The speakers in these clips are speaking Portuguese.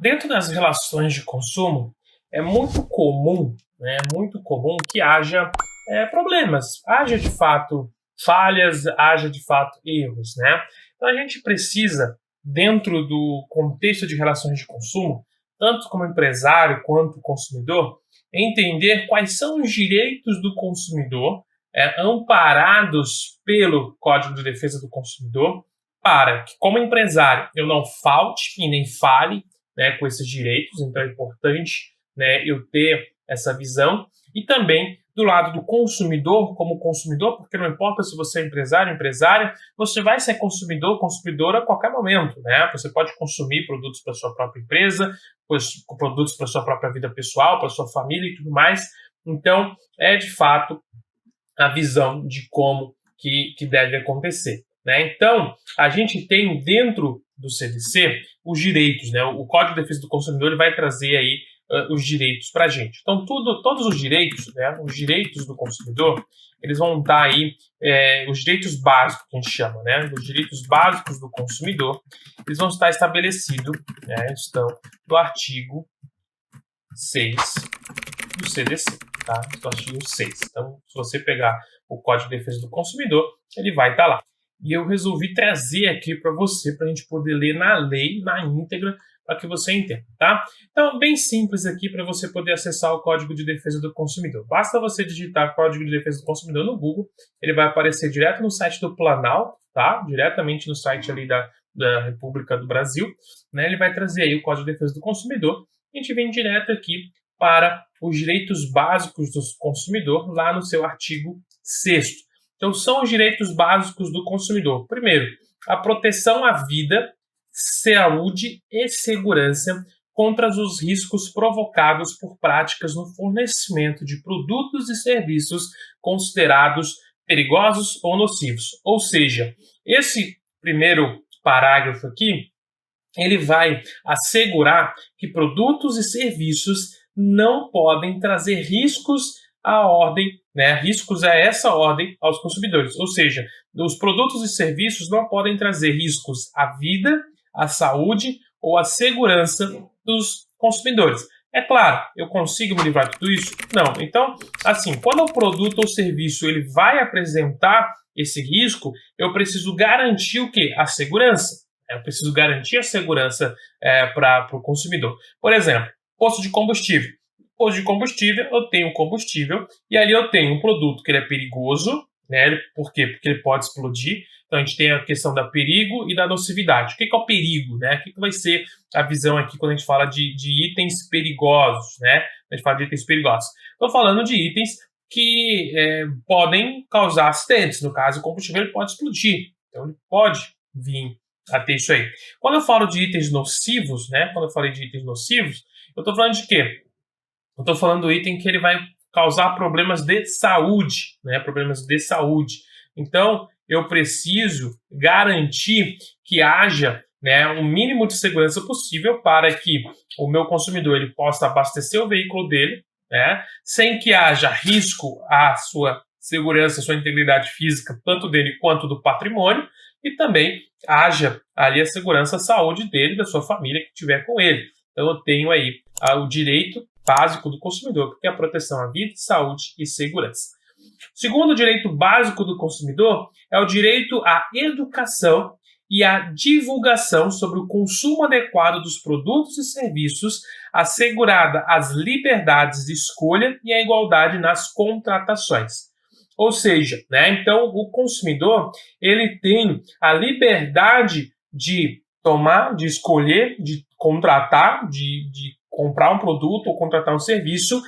Dentro das relações de consumo, é muito comum, né, muito comum que haja problemas, haja de fato falhas, haja de fato erros, né? Então a gente precisa, dentro do contexto de relações de consumo, tanto como empresário quanto consumidor, entender quais são os direitos do consumidor amparados pelo Código de Defesa do Consumidor, para que, como empresário, eu não falte e nem fale, né, com esses direitos. Então é importante, né, eu ter essa visão. E também do lado do consumidor, como consumidor, porque não importa se você é empresário ou empresária, você vai ser consumidor, consumidora a qualquer momento, né? Você pode consumir produtos para sua própria empresa, produtos para sua própria vida pessoal, para sua família e tudo mais. Então, é de fato a visão de como que deve acontecer, né? Então, a gente tem dentro do CDC os direitos, né? O Código de Defesa do Consumidor ele vai trazer aí os direitos para a gente. Então, todos os direitos, né? Os direitos do consumidor, eles vão estar aí, os direitos básicos, que a gente chama, né? Os direitos básicos do consumidor, eles vão estar estabelecidos, né? Estão no artigo 6 do CDC. Tá? Do artigo 6. Então, se você pegar o Código de Defesa do Consumidor, ele vai estar lá. E eu resolvi trazer aqui para você, para a gente poder ler na lei, na íntegra, para que você entenda, tá? Então, bem simples aqui para você poder acessar o Código de Defesa do Consumidor. Basta você digitar Código de Defesa do Consumidor no Google, ele vai aparecer direto no site do Planalto, tá? Diretamente no site ali da República do Brasil, né? Ele vai trazer aí o Código de Defesa do Consumidor. A gente vem direto aqui para os direitos básicos do consumidor, lá no seu artigo 6º. Então, são os direitos básicos do consumidor. Primeiro, a proteção à vida, saúde e segurança contra os riscos provocados por práticas no fornecimento de produtos e serviços considerados perigosos ou nocivos. Ou seja, esse primeiro parágrafo aqui, ele vai assegurar que produtos e serviços não podem trazer riscos à ordem, né? Riscos a essa ordem aos consumidores. Ou seja, os produtos e serviços não podem trazer riscos à vida, à saúde ou à segurança dos consumidores. É claro, eu consigo me livrar de tudo isso? Não. Então, assim, quando o produto ou serviço ele vai apresentar esse risco, eu preciso garantir o quê? A segurança. Eu preciso garantir a segurança para o consumidor. Por exemplo, posto de combustível. Posto de combustível, eu tenho combustível e ali eu tenho um produto que ele é perigoso, né? Por quê? Porque ele pode explodir. Então a gente tem a questão da perigo e da nocividade. O que é o perigo, né? O que vai ser a visão aqui quando a gente fala de itens perigosos, né? A gente fala de itens perigosos. Estou falando de itens que podem causar acidentes. No caso, o combustível ele pode explodir. Então ele pode vir a ter isso aí. Quando eu falo de itens nocivos, né? Quando eu falei de itens nocivos, eu estou falando de quê? Eu estou falando do item que ele vai causar problemas de saúde, né? Problemas de saúde. Então, eu preciso garantir que haja, né, um mínimo de segurança possível para que o meu consumidor ele possa abastecer o veículo dele, né, sem que haja risco à sua segurança, à sua integridade física, tanto dele quanto do patrimônio, e também haja ali a segurança, a saúde dele, da sua família que estiver com ele. Então, eu tenho aí o direito básico do consumidor, que é a proteção à vida, saúde e segurança. O segundo direito básico do consumidor é o direito à educação e à divulgação sobre o consumo adequado dos produtos e serviços, assegurada as liberdades de escolha e a igualdade nas contratações. Ou seja, né, então o consumidor ele tem a liberdade de tomar, de escolher, de contratar, de comprar um produto ou contratar um serviço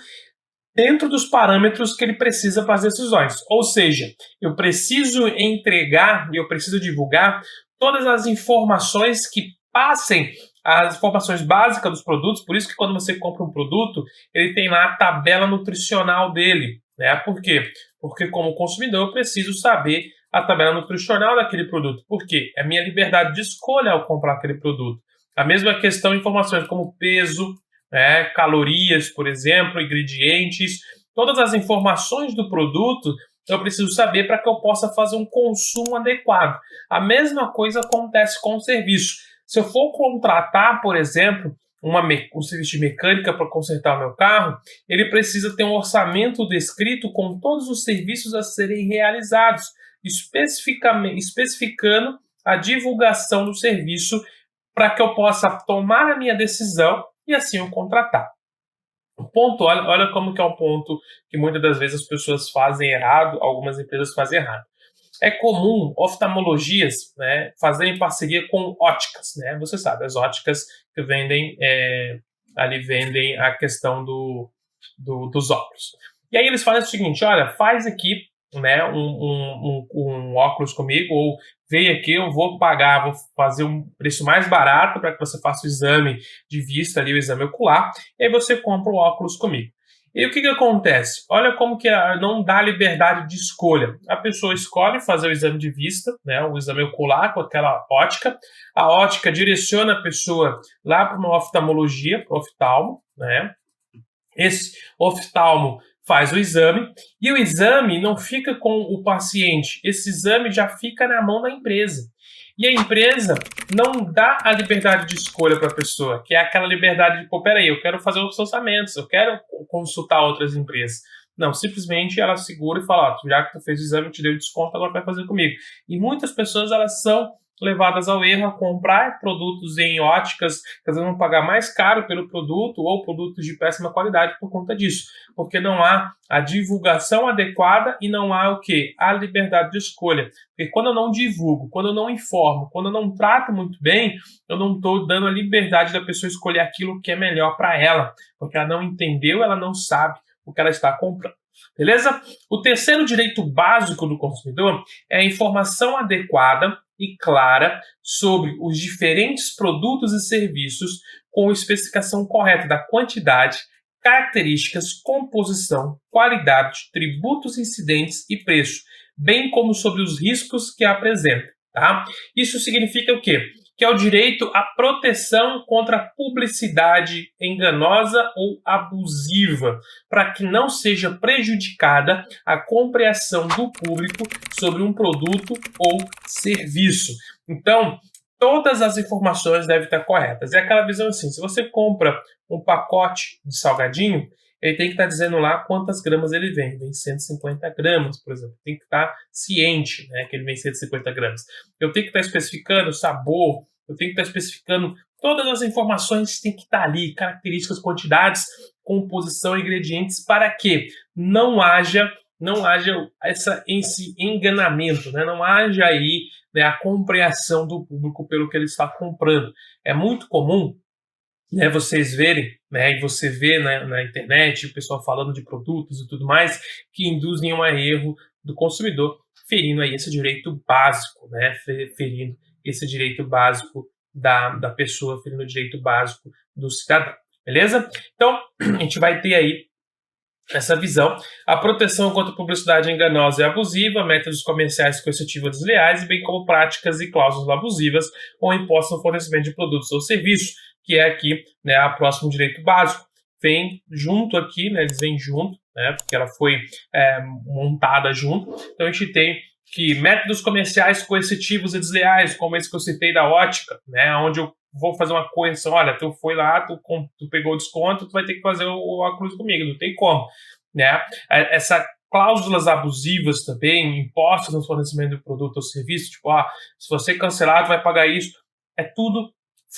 dentro dos parâmetros que ele precisa para as decisões. Ou seja, eu preciso entregar e eu preciso divulgar todas as informações que passem as informações básicas dos produtos. Por isso que quando você compra um produto, ele tem lá a tabela nutricional dele, né? Por quê? Porque como consumidor eu preciso saber a tabela nutricional daquele produto. Por quê? É a minha liberdade de escolha ao comprar aquele produto. A mesma questão, informações como peso, né, calorias, por exemplo, ingredientes, todas as informações do produto eu preciso saber para que eu possa fazer um consumo adequado. A mesma coisa acontece com o serviço. Se eu for contratar, por exemplo, um serviço de mecânica para consertar o meu carro, ele precisa ter um orçamento descrito com todos os serviços a serem realizados, especificando a divulgação do serviço para que eu possa tomar a minha decisão e assim o contratar. O ponto, olha como que é um ponto que muitas das vezes as pessoas fazem errado, algumas empresas fazem errado. É comum oftalmologias, né, fazerem parceria com óticas, né? Você sabe, as óticas que vendem a questão dos óculos. E aí eles fazem o seguinte, olha, faz aqui, né, um óculos comigo, ou vem aqui, eu vou fazer um preço mais barato para que você faça o exame de vista ali, o exame ocular, e aí você compra o óculos comigo. E o que acontece? Olha como que não dá liberdade de escolha. A pessoa escolhe fazer o exame de vista, né, o exame ocular com aquela ótica. A ótica direciona a pessoa lá para uma oftalmologia, para o oftalmo, né? Esse oftalmo faz o exame e o exame não fica com o paciente. Esse exame já fica na mão da empresa. E a empresa não dá a liberdade de escolha para a pessoa, que é aquela liberdade de, pô, peraí, eu quero fazer os orçamentos, eu quero consultar outras empresas. Não, simplesmente ela segura e fala, ó, já que tu fez o exame, eu te dei o desconto, agora vai fazer comigo. E muitas pessoas, elas são levadas ao erro a comprar produtos em óticas, que às vezes vão pagar mais caro pelo produto ou produtos de péssima qualidade por conta disso, porque não há a divulgação adequada e não há o quê? A liberdade de escolha. Porque quando eu não divulgo, quando eu não informo, quando eu não trato muito bem, eu não estou dando a liberdade da pessoa escolher aquilo que é melhor para ela, porque ela não entendeu, ela não sabe o que ela está comprando. Beleza? O terceiro direito básico do consumidor é a informação adequada e clara sobre os diferentes produtos e serviços com especificação correta da quantidade, características, composição, qualidade, tributos incidentes e preço, bem como sobre os riscos que apresenta. Tá? Isso significa o quê? Que é o direito à proteção contra a publicidade enganosa ou abusiva, para que não seja prejudicada a compreensão do público sobre um produto ou serviço. Então, todas as informações devem estar corretas. É aquela visão assim, se você compra um pacote de salgadinho, ele tem que estar dizendo lá quantas gramas ele vem. Vem 150 gramas, por exemplo. Tem que estar ciente, né, que ele vem 150 gramas. Eu tenho que estar especificando o sabor, eu tenho que estar especificando todas as informações, tem que estar ali, características, quantidades, composição, ingredientes, para que não haja esse enganamento, né? Não haja aí, né, a compreensão do público pelo que ele está comprando. É muito comum, né, vocês verem, né, e você vê, né, na internet o pessoal falando de produtos e tudo mais que induzem a um erro do consumidor, ferindo aí esse direito básico, né, ferindo esse direito básico da pessoa, ferindo o direito básico do cidadão, beleza? Então, a gente vai ter aí essa visão, a proteção contra publicidade enganosa e abusiva, métodos comerciais coercitivos desleais, bem como práticas e cláusulas abusivas ou impostos no fornecimento de produtos ou serviços, que é aqui, né, a próximo direito básico. Vem junto aqui, né, eles vêm junto, né, porque ela foi montada junto. Então a gente tem que métodos comerciais coercitivos e desleais, como esse que eu citei da ótica, né, onde eu vou fazer uma coerção, olha, tu foi lá, tu pegou o desconto, tu vai ter que fazer o óculos comigo, não tem como, né? Essas cláusulas abusivas também, impostos no fornecimento do produto ou serviço, tipo, se você cancelar, tu vai pagar isso, tudo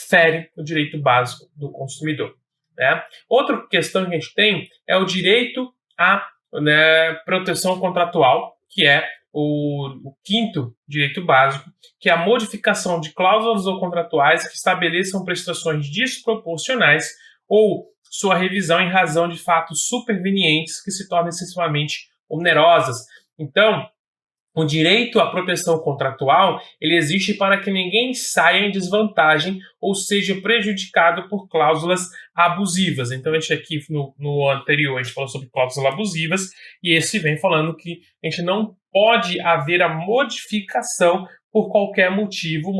fere o direito básico do consumidor, né? Outra questão que a gente tem é o direito à, né, proteção contratual, que é o quinto direito básico, que é a modificação de cláusulas ou contratuais que estabeleçam prestações desproporcionais ou sua revisão em razão de fatos supervenientes que se tornem excessivamente onerosas. Então, o direito à proteção contratual, ele existe para que ninguém saia em desvantagem ou seja prejudicado por cláusulas abusivas. Então, a gente aqui no anterior, a gente falou sobre cláusulas abusivas, e esse vem falando que a gente não pode haver a modificação por qualquer motivo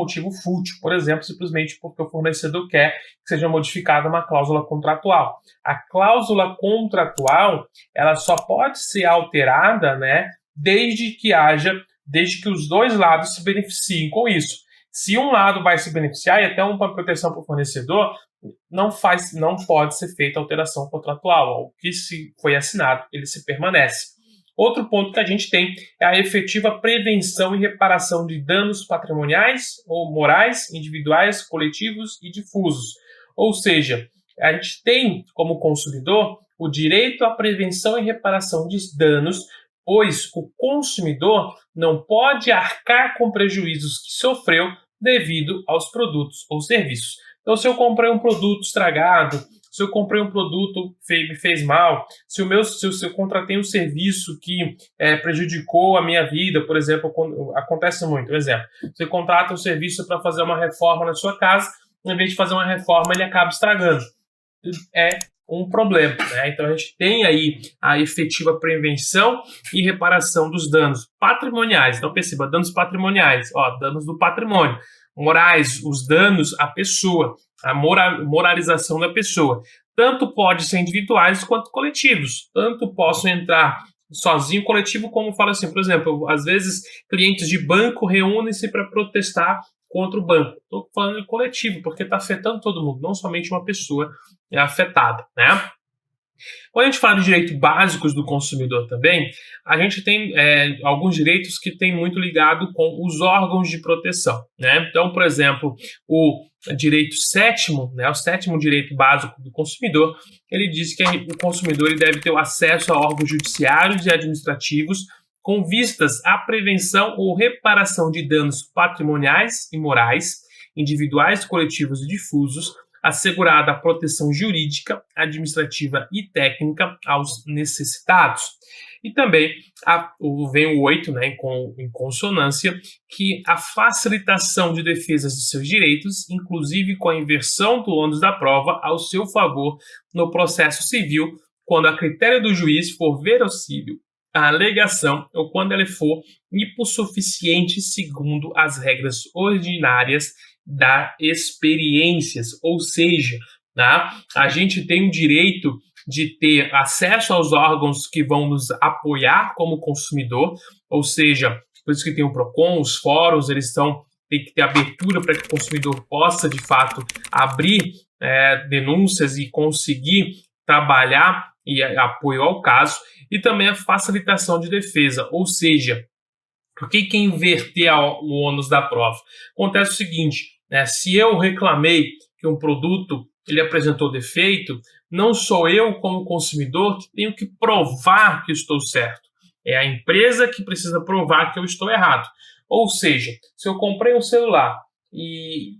fútil, por exemplo, simplesmente porque o fornecedor quer que seja modificada uma cláusula contratual. A cláusula contratual, ela só pode ser alterada, né, desde que os dois lados se beneficiem com isso. Se um lado vai se beneficiar, e até uma proteção para o fornecedor, não pode ser feita alteração contratual. O que se foi assinado, ele se permanece. Outro ponto que a gente tem é a efetiva prevenção e reparação de danos patrimoniais ou morais, individuais, coletivos e difusos. Ou seja, a gente tem, como consumidor, o direito à prevenção e reparação de danos, pois o consumidor não pode arcar com prejuízos que sofreu devido aos produtos ou serviços. Então, se eu comprei um produto estragado, se eu comprei um produto que me fez mal, se eu contratei um serviço que prejudicou a minha vida, por exemplo, acontece muito, por exemplo, você contrata um serviço para fazer uma reforma na sua casa, em vez de fazer uma reforma, ele acaba estragando. É um problema, né? Então a gente tem aí a efetiva prevenção e reparação dos danos patrimoniais. Então perceba, danos patrimoniais, danos do patrimônio. Morais, os danos à pessoa, a moralização da pessoa. Tanto pode ser individuais quanto coletivos. Tanto posso entrar sozinho, coletivo, como fala assim, por exemplo, às vezes clientes de banco reúnem-se para protestar contra o banco. Estou falando de coletivo, porque está afetando todo mundo, não somente uma pessoa afetada, né? Quando a gente fala de direitos básicos do consumidor também, a gente tem alguns direitos que têm muito ligado com os órgãos de proteção, né? Então, por exemplo, o direito sétimo, né, o sétimo direito básico do consumidor, ele diz que o consumidor ele deve ter o acesso a órgãos judiciários e administrativos com vistas à prevenção ou reparação de danos patrimoniais e morais, individuais, coletivos e difusos, assegurada a proteção jurídica, administrativa e técnica aos necessitados. E também vem o 8, né, em consonância, que a facilitação de defesas de seus direitos, inclusive com a inversão do ônus da prova ao seu favor no processo civil, quando a critério do juiz for verossímil a alegação ou quando ela for hipossuficiente segundo as regras ordinárias das experiências, ou seja, tá? A gente tem o direito de ter acesso aos órgãos que vão nos apoiar como consumidor, ou seja, por isso que tem o PROCON, os fóruns, tem que ter abertura para que o consumidor possa, de fato, abrir denúncias e conseguir trabalhar e apoio ao caso, e também a facilitação de defesa, ou seja, por que inverter o ônus da prova? Acontece o seguinte, se eu reclamei que um produto ele apresentou defeito, não sou eu, como consumidor, que tenho que provar que estou certo. É a empresa que precisa provar que eu estou errado. Ou seja, se eu comprei um celular e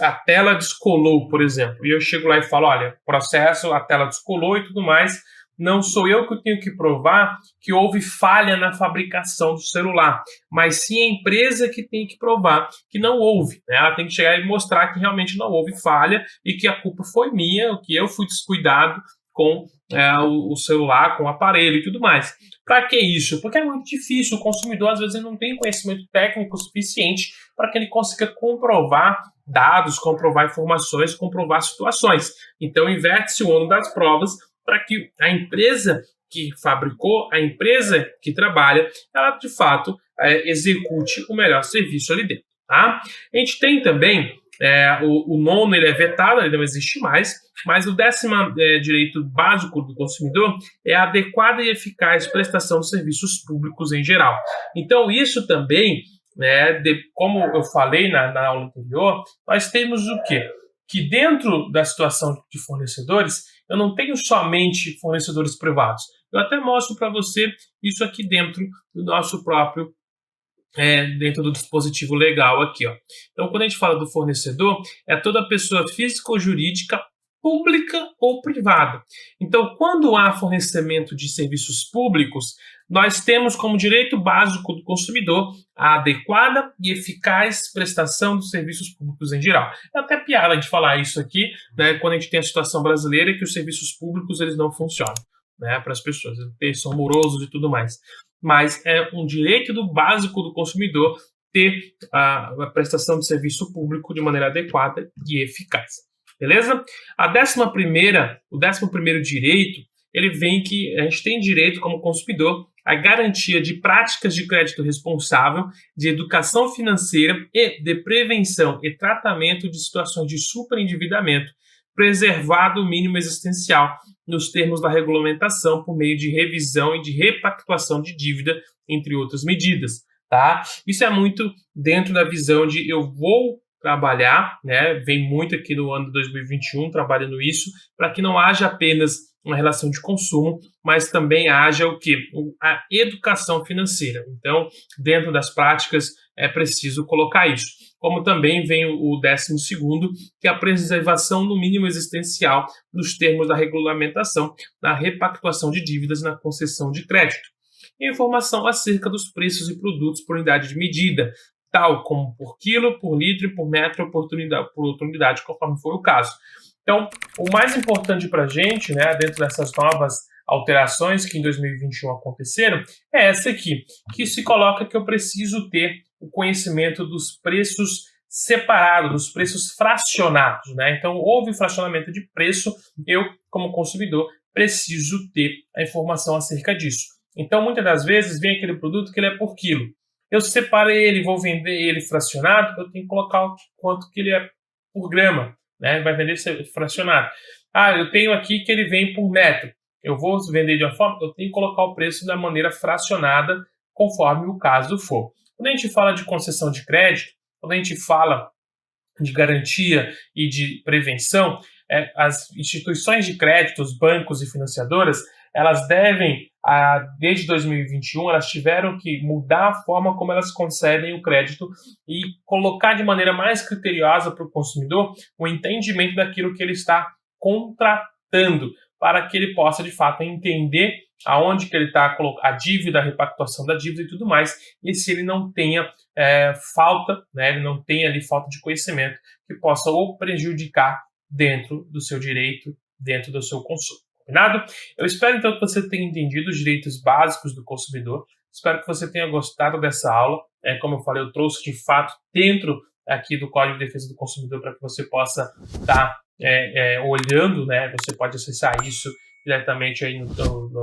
a tela descolou, por exemplo, e eu chego lá e falo, olha, processo, a tela descolou e tudo mais, não sou eu que tenho que provar que houve falha na fabricação do celular, mas sim a empresa que tem que provar que não houve, né? Ela tem que chegar e mostrar que realmente não houve falha e que a culpa foi minha, que eu fui descuidado com o celular, com o aparelho e tudo mais. Para que isso? Porque é muito difícil, o consumidor às vezes ele não tem conhecimento técnico suficiente para que ele consiga comprovar dados, comprovar informações, comprovar situações. Então inverte-se o ônus das provas para que a empresa que fabricou, a empresa que trabalha, ela de fato execute o melhor serviço ali dentro. Tá? A gente tem também o nono, ele é vetado, ele não existe mais, mas o 10º direito básico do consumidor é a adequada e eficaz prestação de serviços públicos em geral. Então, isso também, como eu falei na aula anterior, nós temos o quê? Que dentro da situação de fornecedores, eu não tenho somente fornecedores privados. Eu até mostro para você isso aqui dentro do nosso próprio dentro do dispositivo legal aqui, ó. Então, quando a gente fala do fornecedor, é toda pessoa física ou jurídica, pública ou privada. Então, quando há fornecimento de serviços públicos, nós temos como direito básico do consumidor a adequada e eficaz prestação dos serviços públicos em geral. É até piada a gente falar isso aqui, né, quando a gente tem a situação brasileira que os serviços públicos eles não funcionam, né, para as pessoas, eles são morosos e tudo mais. Mas é um direito básico do consumidor ter a prestação de serviço público de maneira adequada e eficaz. Beleza? O 11º direito, ele vem que a gente tem direito como consumidor à garantia de práticas de crédito responsável, de educação financeira e de prevenção e tratamento de situações de superendividamento, preservado o mínimo existencial nos termos da regulamentação por meio de revisão e de repactuação de dívida, entre outras medidas. Tá? Isso é muito dentro da visão de eu vou trabalhar, né? Vem muito aqui no ano de 2021 trabalhando isso, para que não haja apenas uma relação de consumo, mas também haja o quê? A educação financeira. Então, dentro das práticas, é preciso colocar isso. Como também vem o 12º, que é a preservação do mínimo existencial nos termos da regulamentação, na repactuação de dívidas na concessão de crédito. E informação acerca dos preços e produtos por unidade de medida, tal como por quilo, por litro e por metro por outra unidade, conforme for o caso. Então, o mais importante para a gente, né, dentro dessas novas alterações que em 2021 aconteceram, é essa aqui, que se coloca que eu preciso ter o conhecimento dos preços separados, dos preços fracionados, né? Então, houve fracionamento de preço, eu, como consumidor, preciso ter a informação acerca disso. Então, muitas das vezes, vem aquele produto que ele é por quilo. Eu separei ele, vou vender ele fracionado, eu tenho que colocar o quanto que ele é por grama, né? Vai vender fracionado. Eu tenho aqui que ele vem por metro. Eu vou vender de uma forma, eu tenho que colocar o preço da maneira fracionada, conforme o caso for. Quando a gente fala de concessão de crédito, quando a gente fala de garantia e de prevenção, as instituições de crédito, os bancos e financiadoras, elas devem, desde 2021, elas tiveram que mudar a forma como elas concedem o crédito e colocar de maneira mais criteriosa para o consumidor o entendimento daquilo que ele está contratando, para que ele possa, de fato, entender aonde que ele está colocando a dívida, a repactuação da dívida e tudo mais, e se ele não tenha falta, né, ele não tenha ali falta de conhecimento que possa ou prejudicar dentro do seu direito, dentro do seu consumo. Combinado? Eu espero, então, que você tenha entendido os direitos básicos do consumidor. Espero que você tenha gostado dessa aula. Como eu falei, eu trouxe, de fato, dentro aqui do Código de Defesa do Consumidor para que você possa estar olhando, né? Você pode acessar isso diretamente aí no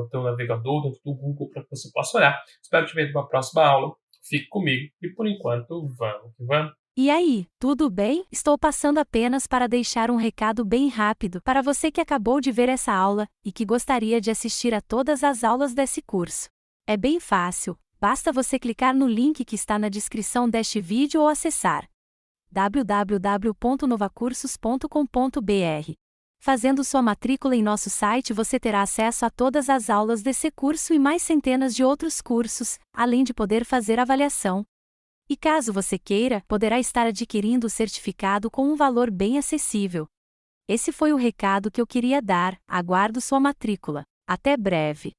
teu navegador, dentro do Google, para que você possa olhar. Espero te ver numa próxima aula. Fique comigo e, por enquanto, vamos que vamos. E aí, tudo bem? Estou passando apenas para deixar um recado bem rápido para você que acabou de ver essa aula e que gostaria de assistir a todas as aulas desse curso. É bem fácil, basta você clicar no link que está na descrição deste vídeo ou acessar www.novacursos.com.br. Fazendo sua matrícula em nosso site, você terá acesso a todas as aulas desse curso e mais centenas de outros cursos, além de poder fazer avaliação. E caso você queira, poderá estar adquirindo o certificado com um valor bem acessível. Esse foi o recado que eu queria dar, aguardo sua matrícula. Até breve!